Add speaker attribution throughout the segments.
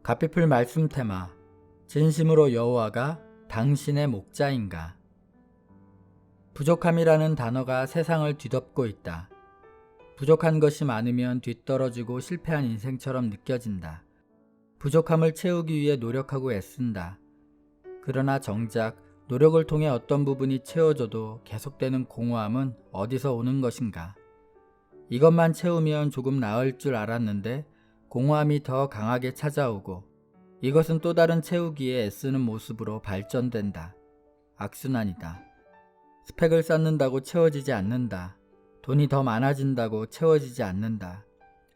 Speaker 1: 가피풀 말씀 테마 진심으로 여호와가 당신의 목자인가? 부족함이라는 단어가 세상을 뒤덮고 있다. 부족한 것이 많으면 뒤떨어지고 실패한 인생처럼 느껴진다. 부족함을 채우기 위해 노력하고 애쓴다. 그러나 정작 노력을 통해 어떤 부분이 채워져도 계속되는 공허함은 어디서 오는 것인가? 이것만 채우면 조금 나을 줄 알았는데 공허함이 더 강하게 찾아오고 이것은 또 다른 채우기에 애쓰는 모습으로 발전된다. 악순환이다. 스펙을 쌓는다고 채워지지 않는다. 돈이 더 많아진다고 채워지지 않는다.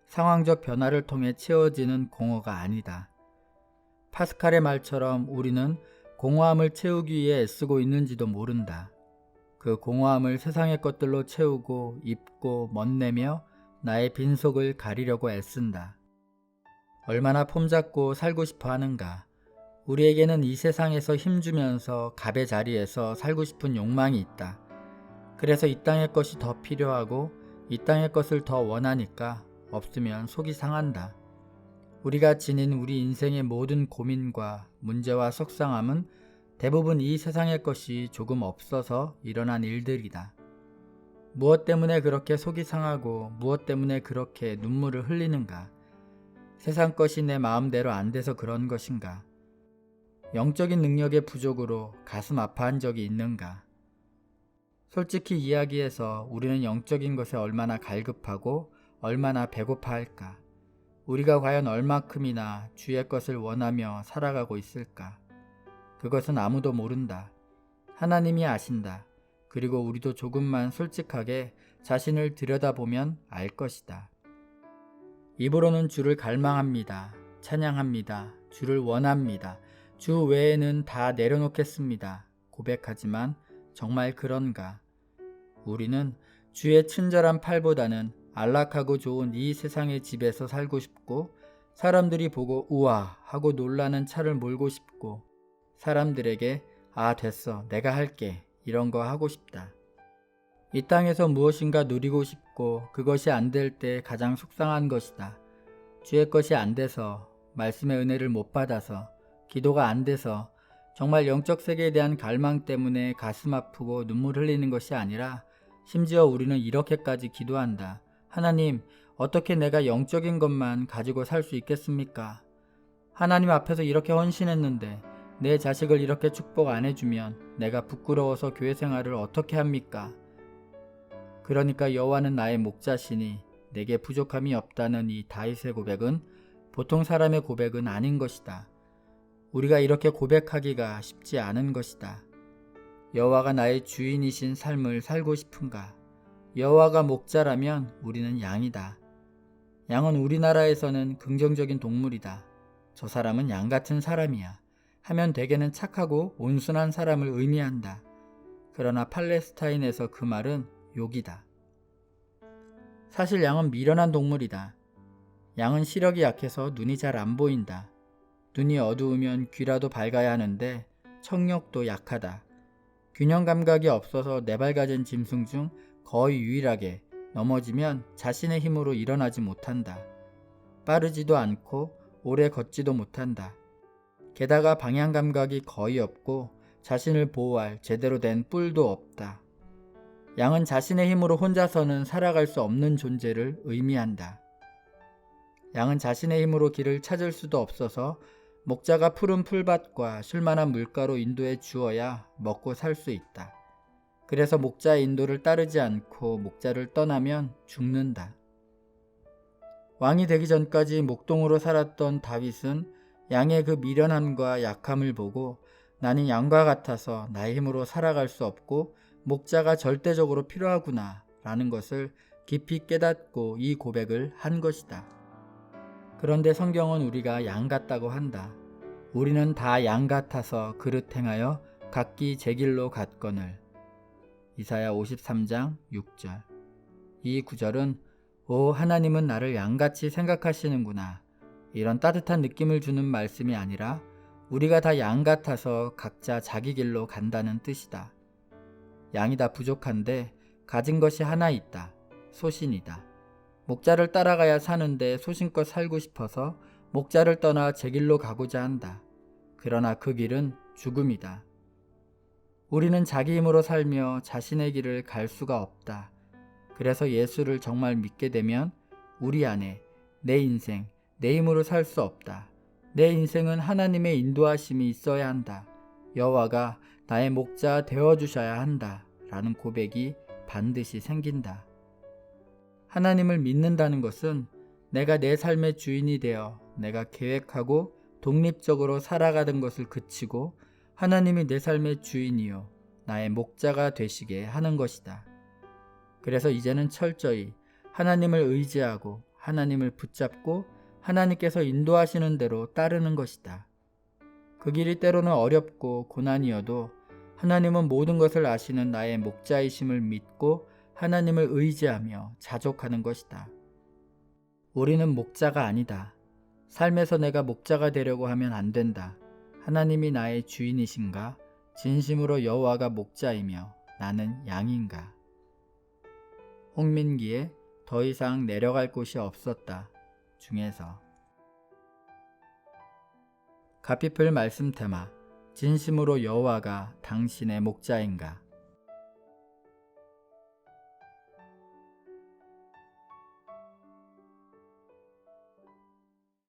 Speaker 1: 상황적 변화를 통해 채워지는 공허가 아니다. 파스칼의 말처럼 우리는 공허함을 채우기 위해 애쓰고 있는지도 모른다. 그 공허함을 세상의 것들로 채우고 입고 멋내며 나의 빈속을 가리려고 애쓴다. 얼마나 폼잡고 살고 싶어 하는가. 우리에게는 이 세상에서 힘주면서 갑의 자리에서 살고 싶은 욕망이 있다. 그래서 이 땅의 것이 더 필요하고 이 땅의 것을 더 원하니까 없으면 속이 상한다. 우리가 지닌 우리 인생의 모든 고민과 문제와 속상함은 대부분 이 세상의 것이 조금 없어서 일어난 일들이다. 무엇 때문에 그렇게 속이 상하고 무엇 때문에 그렇게 눈물을 흘리는가? 세상 것이 내 마음대로 안 돼서 그런 것인가? 영적인 능력의 부족으로 가슴 아파한 적이 있는가? 솔직히 이야기해서 우리는 영적인 것에 얼마나 갈급하고 얼마나 배고파할까? 우리가 과연 얼마큼이나 주의 것을 원하며 살아가고 있을까? 그것은 아무도 모른다. 하나님이 아신다. 그리고 우리도 조금만 솔직하게 자신을 들여다보면 알 것이다. 입으로는 주를 갈망합니다. 찬양합니다. 주를 원합니다. 주 외에는 다 내려놓겠습니다. 고백하지만 정말 그런가? 우리는 주의 친절한 팔보다는 안락하고 좋은 이 세상의 집에서 살고 싶고 사람들이 보고 우와 하고 놀라는 차를 몰고 싶고 사람들에게 아 됐어 내가 할게 이런 거 하고 싶다. 이 땅에서 무엇인가 누리고 싶고 그것이 안 될 때 가장 속상한 것이다. 주의 것이 안 돼서 말씀의 은혜를 못 받아서 기도가 안 돼서 정말 영적 세계에 대한 갈망 때문에 가슴 아프고 눈물 흘리는 것이 아니라 심지어 우리는 이렇게까지 기도한다. 하나님, 어떻게 내가 영적인 것만 가지고 살 수 있겠습니까? 하나님 앞에서 이렇게 헌신했는데 내 자식을 이렇게 축복 안 해주면 내가 부끄러워서 교회 생활을 어떻게 합니까? 그러니까 여호와는 나의 목자시니 내게 부족함이 없다는 이 다윗의 고백은 보통 사람의 고백은 아닌 것이다. 우리가 이렇게 고백하기가 쉽지 않은 것이다. 여호와가 나의 주인이신 삶을 살고 싶은가? 여호와가 목자라면 우리는 양이다. 양은 우리나라에서는 긍정적인 동물이다. 저 사람은 양 같은 사람이야. 하면 대개는 착하고 온순한 사람을 의미한다. 그러나 팔레스타인에서 그 말은 욕이다. 사실 양은 미련한 동물이다. 양은 시력이 약해서 눈이 잘 안 보인다. 눈이 어두우면 귀라도 밝아야 하는데 청력도 약하다. 균형 감각이 없어서 네발가진 짐승 중 거의 유일하게 넘어지면 자신의 힘으로 일어나지 못한다. 빠르지도 않고 오래 걷지도 못한다. 게다가 방향 감각이 거의 없고 자신을 보호할 제대로 된 뿔도 없다. 양은 자신의 힘으로 혼자서는 살아갈 수 없는 존재를 의미한다. 양은 자신의 힘으로 길을 찾을 수도 없어서 목자가 푸른 풀밭과 쉴만한 물가로 인도해 주어야 먹고 살 수 있다. 그래서 목자의 인도를 따르지 않고 목자를 떠나면 죽는다. 왕이 되기 전까지 목동으로 살았던 다윗은 양의 그 미련함과 약함을 보고 나는 양과 같아서 나의 힘으로 살아갈 수 없고 목자가 절대적으로 필요하구나 라는 것을 깊이 깨닫고 이 고백을 한 것이다. 그런데 성경은 우리가 양 같다고 한다. 우리는 다 양 같아서 그릇 행하여 각기 제 길로 갔거늘. 이사야 53장 6절. 이 구절은 오 하나님은 나를 양같이 생각하시는구나 이런 따뜻한 느낌을 주는 말씀이 아니라 우리가 다 양 같아서 각자 자기 길로 간다는 뜻이다. 양이 다 부족한데 가진 것이 하나 있다. 소신이다. 목자를 따라가야 사는데 소신껏 살고 싶어서 목자를 떠나 제 길로 가고자 한다. 그러나 그 길은 죽음이다. 우리는 자기 힘으로 살며 자신의 길을 갈 수가 없다. 그래서 예수를 정말 믿게 되면 우리 안에 내 인생, 내 힘으로 살 수 없다. 내 인생은 하나님의 인도하심이 있어야 한다. 여호와가 나의 목자 되어주셔야 한다. 라는 고백이 반드시 생긴다. 하나님을 믿는다는 것은 내가 내 삶의 주인이 되어 내가 계획하고 독립적으로 살아가는 것을 그치고 하나님이 내 삶의 주인이요 나의 목자가 되시게 하는 것이다. 그래서 이제는 철저히 하나님을 의지하고 하나님을 붙잡고 하나님께서 인도하시는 대로 따르는 것이다. 그 길이 때로는 어렵고 고난이어도 하나님은 모든 것을 아시는 나의 목자이심을 믿고 하나님을 의지하며 자족하는 것이다. 우리는 목자가 아니다. 삶에서 내가 목자가 되려고 하면 안 된다. 하나님이 나의 주인이신가? 진심으로 여호와가 목자이며 나는 양인가? 홍민기의 더 이상 내려갈 곳이 없었다 중에서. 가피플 말씀 테마. 진심으로 여호와가 당신의 목자인가?